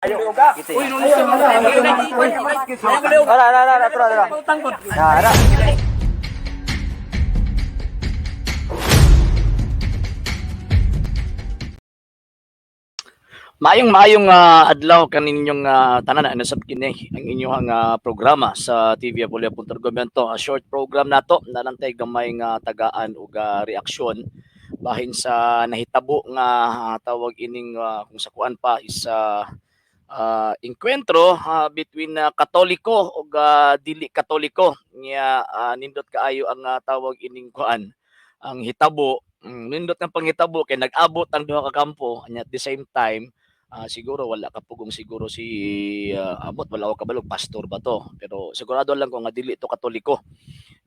Ayo ka. Uy, nulis ka mga. Ara. Tangkot. Ara. Maayong adlaw kaninyong tanan na sab kini ang inyong programa sa TV Apulia.Argumento. A short program nato nanantay gamay nga tagaan ug reaksyon bahin sa nahitabo nga tawag ining kung sa kuan pa is enkwentro between Katoliko ug dili Katoliko nya nindot kaayo ang tawag ining kuan ang hitabo. Nindot nga panghitabo kay nag-abot ang duha ka kampo nya at the same time siguro wala ka pugong siguro si amot wala ko kabalog pastor ba to, pero sigurado lang ko nga dili to Katoliko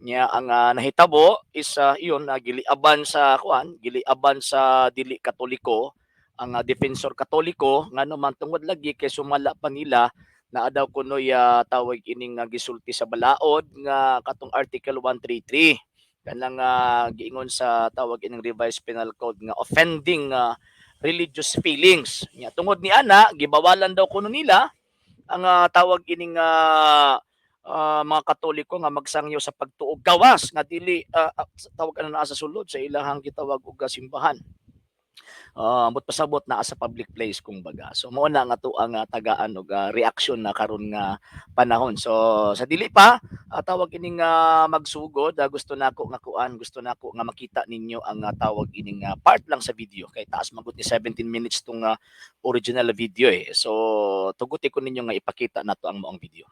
nya ang nahitabo is iyon giliaban sa kuan, giliaban sa dili Katoliko ang defensor Katoliko ngano man tungod lagi kay sumala pa nila na daw kunoy tawag ining gisulti sa balaod nga katong Article 133 kanang giingon sa tawag ining revised penal code nga offending religious feelings. Nya tungod ni ana gibawalan daw kuno nila ang tawag ining mga Katoliko nga magsangyo sa pagtuog gawas nga dili tawag ana naa sa sulod sa ilahang gitawag og simbahan. Ambot pasabot naa sa public place kumbaga. So mao na nga to ang tagaan og reaksyon na karon nga panahon. So sa dili pa tawag ining magsugod gusto nako nga kuan, gusto nako nga makita ninyo ang tawag ining part lang sa video kay taas magud ni 17 minutes tong original video eh. So tuguti ko ninyo nga ipakita nato ang maong video.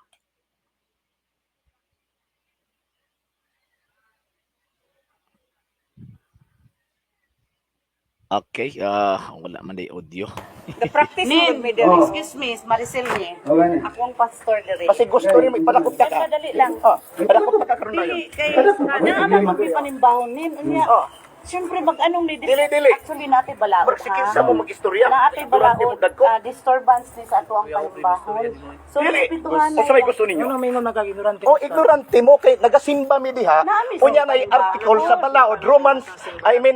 Okay, wala man day audio. The-practice mo may there. Excuse me, Maricel niya. Ako ang pastor dire. Kasi gusto rin magpadakot ka ka. Dali lang. Padakot pa ka karon na yun. Dili kay naamang magpipanimbahon nin. Unya. Siyempre mag-anong ni Dili. Actually natin balaod Magsikid sa mo mag-istorya. Naate Durante mo balaod dagko. disturbance ni sa ato ang panimbahon. So Dili. respetuhan O sa may gusto ninyo? Ano may nga nagka-ignorante? O ignorante mo kay nagasimba mi diha. Nami sa Unya nay panimbahon. article sa balaod Romans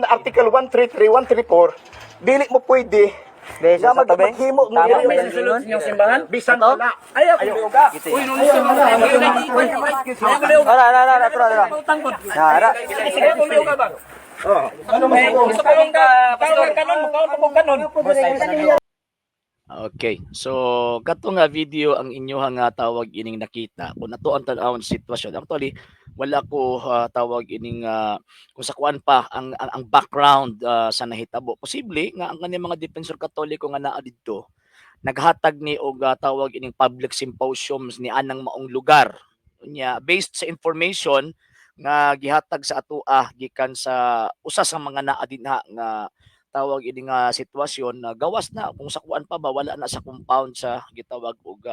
Article 133 134 dili mo pwede nga maghimo mo Tama may susunod yung simbahan? bisan wala. Ayaw ka. Uy, nulis ka mga. Ara. Tangkot. Ara. ka ba? Ano may Gusto ko yung pastor kanon, mukhaon kanon. Okay. So kato nga video ang inyohang tawag ining nakita. Kung nato ang tan-awon sitwasyon. Actually wala ko tawag ining kung sa kuan pa ang background sa nahitabo. Posible nga ang kaniyang mga defensor Katoliko nga naa didto naghatag ni og tawag ining public symposiums ni anang maong lugar. Unya based sa information nga gihatag sa atoa gikan sa usa sa mga naa dinha nga tawag ini nga sitwasyon na gawas na kung sa kuan pa ba wala na sa compound sa gitawag og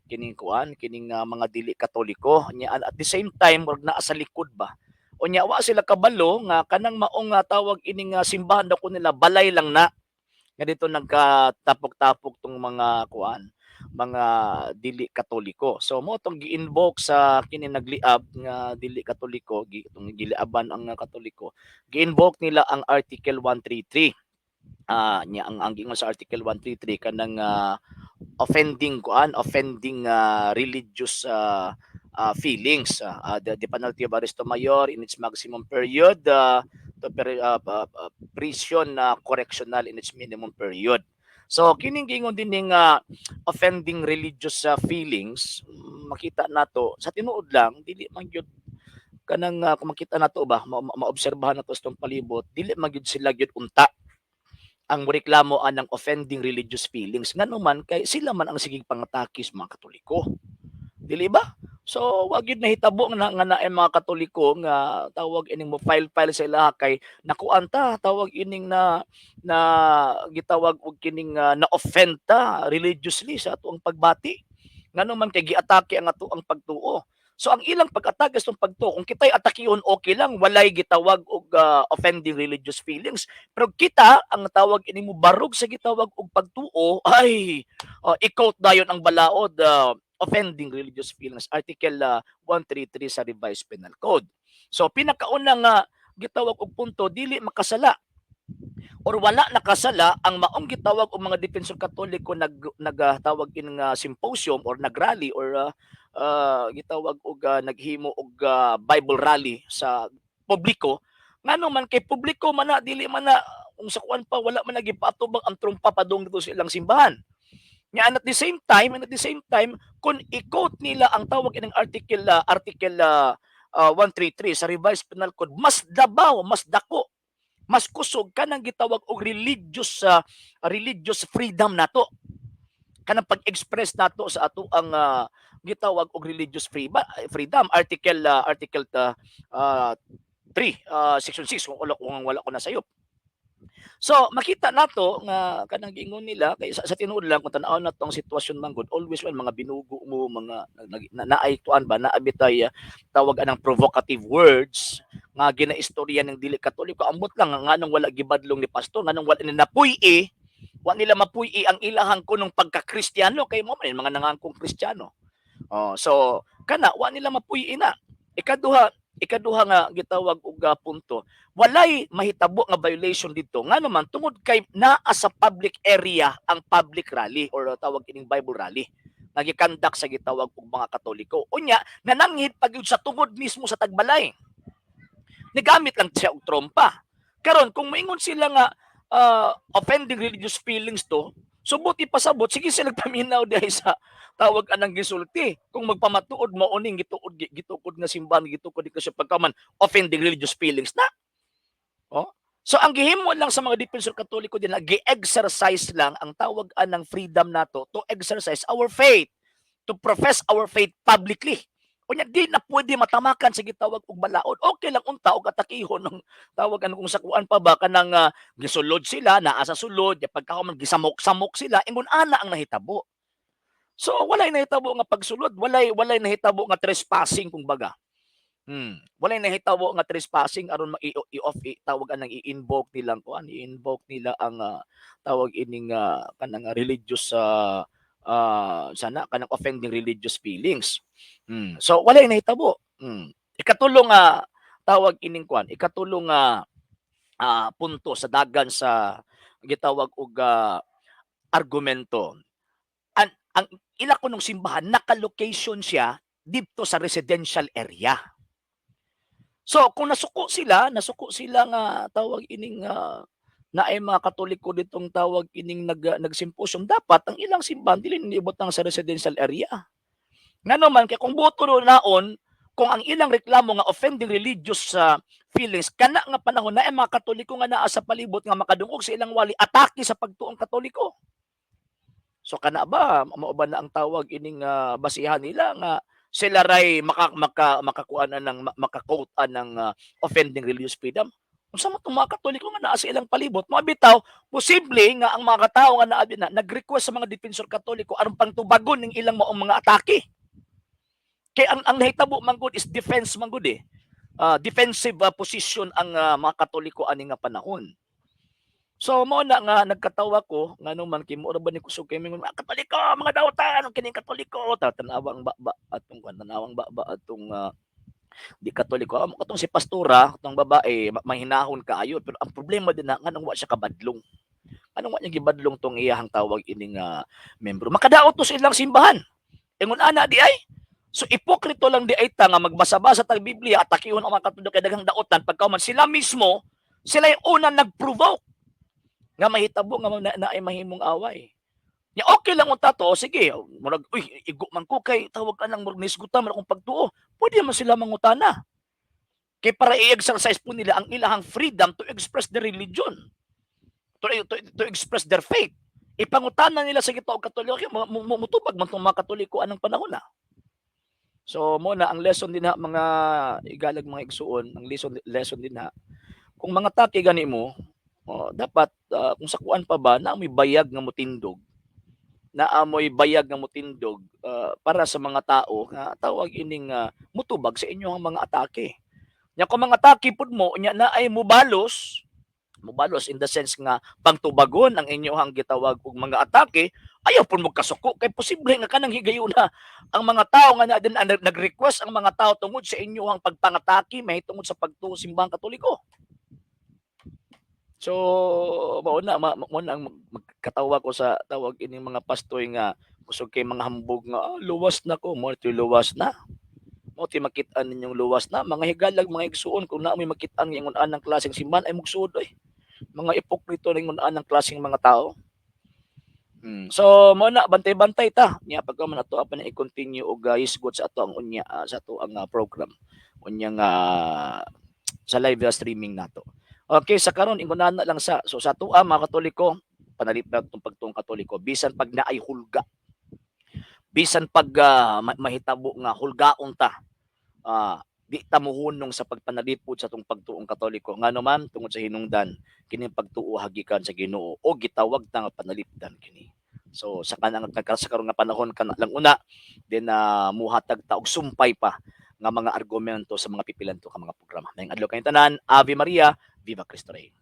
kining kuan kining mga dili Katoliko nya at the same time wag naa sa likod ba unya wa sila kabalo nga kanang maong tawag ining simbahan daw ko nila balay lang na nga dito nagkatapok-tapok tong mga kuan mga dili Katoliko. So mo tong gi-invoke sa kini nagliab nga dili Katoliko, itong giliaban ang Katoliko. Gi-invoke nila ang Article 133. Nya ang gingon sa Article 133 kanang offending religious feelings. The penalty of arresto mayor in its maximum period to prison correctional in its minimum period. So kining gingon din ning offending religious feelings makita nato sa tinuod lang dili man gyud kanang kung makita nato ba maobserbahan nato sa tong palibot dili man gyud sila gyud unta ang reklamo anang offending religious feelings ngano man kay sila man ang sigig pangatake sa mga Katoliko dili ba. So wag gyud nahitabo nga naay mga Katoliko nga tawag ining mo file sa ilaha kay nakuan ta tawag ining na gitawag og kining na-offend ta religiously sa atuang pagbati. Ngano man kay giatake ang atuang pagtuo. So ang ilang pag-atake sa pagtuo kung kitay atakihon okay lang walay gitawag og offending religious feelings. Pero kita ang tawag ini mo barog sa gitawag og pagtuo ay i-quote dayon ang balaod offending religious feelings, Article 133 sa Revised Penal Code. So pinakaunang gitawag og punto dili makasala or wala nakasala ang maong gitawag og mga depensor katoliko nagtawag in nga symposium or nagrally or gitawag og naghimo og Bible rally sa publiko ngano man kay publiko man na dili man na kung sa kuan pa wala man nagipatubang ang trumpa padung dito sa ilang simbahan. Nya and at the same time kung i-quote nila ang tawag ining article 133 sa revised penal code mas dabaw mas dako mas kusog kanang gitawag og religious freedom nato kanang pag-express nato sa ato ang gitawag og religious freedom article 3 section 6 kung wala ko na sayop. So makita nato nga kanang giingon nila kay sa tinuod lang kung tan-aw nato ang sitwasyon manggod always when mga binugo mo mga naay tuan ba naabitay tawag anang provocative words nga ginaistorya ng dili katoliko ambot lang nga nang wala gibadlong ni pastor nga nang wala nila napuy-i wa nila mapuy-i ang ilahang kunong pagka-Kristiyano kay mo man mga nangangkong Kristiyano. So kana wa nila mapuy-i na. Ikaduha nga gitawag og punto walay mahitabo nga violation dito nga naman tungod kay naa sa public area ang public rally or tawag ining Bible rally nagikandak sa gitawag og mga Katoliko unya nananghid pag sa tungod mismo sa tagbalay nigamit lang siya og trompa karon kung moingon sila nga offending religious feelings to subuti pasabot sige sila paminaw dihay sa tawag anang gisulti kung magpamatuod mauning gitukod nga simbahan gitukod kasi pagkaman offending religious feelings na. So ang gihimo lang sa mga depensor katoliko din gi-exercise lang ang tawag anang freedom nato to exercise our faith, to profess our faith publicly. Unya di na pwede matamakan sa gitawag og balaod. Okay lang unta og atakihon ng tawag kung sakuan pa ba kanang gisulod sila naa sa sulod pagkahuman gisamok-samok sila ingon ana ang nahitabo. So walay nahitabo nga pagsulod, walay nahitabo nga trespassing kumbaga. Walay nahitabo nga trespassing aron i-off tawag anang i-invoke nila ang tawag ining kanang religious sana kanang offending religious feelings. So walay nahitabo. Ikatulong nga tawag ining ikatulong nga punto sa dagan sa gitawag og argumento. Ang ila kunong simbahan naka-location siya dito sa residential area. So kung nasuko sila nga tawag ining naay mga Katoliko ditong tawag ining nagsimposium dapat ang ilang simbahan dili niibot sa residential area. Ngano man kay kung boto naon kung ang ilang reklamo nga offending religious feelings kana nga panahon naay mga Katoliko nga naa sa palibot nga makadungog sa ilang wali atake sa pagtuong Katoliko. So kana ba mao ba na ang tawag ining basihan nila nga sila ray makakuan ng makakotan ng offending religious freedom. Unsa man tong mga Katoliko nga naa sa ilang palibot, mabitaw posible nga ang mga tawo nga naa nag-request sa mga depensor Katoliko aron pangtubagon ning ilang maong mga atake. Kay ang nahitabo man gud is defense man gud defensive position ang mga Katoliko ani nga panahon. So mo na nga nagkatawa ko ngano man kay mo ra ba ni kusog kay mga Katoliko mga dawtan kining Katoliko tanawang baba atong di Katoliko amo katong si pastora atong babae mahinahon kaayo pero ang problema din na nganong wa siya kabadlong anong wa niya gibadlong tong iyahang tawag ining membro makadaot to sa ilang simbahan ingon ana di ay so ipokrito lang di ay ta nga magbasa-basa tag Biblia at takihon ang mga Katoliko kay daghang daotan pagkauman sila mismo sila yung una nag-provoke nga mahitabo nga na ay mahimong away. Ya okay lang unta to, sige, murag igo man ko kay tawag ka nang murag nisgutan man akong pagtuo. Pwede man sila mangutana. Kay para i-exercise po nila ang ilahang freedom to express their religion. To express their faith. Ipangutana nila sa gitawag Katoliko, mutubag man tong mga Katoliko anong panahon na. So mo na ang lesson din ha mga igalag mga igsuon, ang lesson din ha. Kung mga taki gani mo, dapat kung sakuan pa ba na may bayag nga motindog para sa mga tao nga tawag ining mutubag sa inyong mga atake. Nya kung mga atake pud mo nya na ay mubalos in the sense nga pangtubagon ang inyong gitawag og mga atake, ayaw pud mo kasuko kay posible nga kanang higayuna ang mga tao nga nag-request ang mga tao tungod sa inyong pagpangatake mahitungod sa pagtuo simbahang Katoliko. So mao na mao na ang magkatawa ko sa tawag ining mga pastoy nga kusog kay mga hambog nga luwas na ko mo ito luwas na. Mo ti makit-an ninyong luwas na mga higalag mga igsuon kung naa may makit-an nga ingon anang klaseng simbahan ay mugsuod oy. Mga ipokrito ning ingon anang klaseng mga tao. So mo na bantay-bantay ta nya pagka man ato pa na i-continue og hisgot sa ato ang unya sa ato ang program unya nga sa live streaming nato. Okay, sa karon ingon na lang sa so sa ato mga Katoliko panalip na itong pagtuong Katoliko bisan pag naay hulga bisan pag mahitabo nga hulgaon ta di ta muhunong sa pagpanalipod sa tong pagtuong Katoliko ngano man tungod sa hinungdan kini pagtuo hagikan sa Ginoo o gitawag ta nga panalipdan kini. So sa kanang nagkaroon nga panahon kana lang una then muhatag ta og sumpay pa nga mga argumento sa mga pipilanto ka mga programa. Mayong adlaw kayong tanan, Ave Maria, Viva Cristo Rey.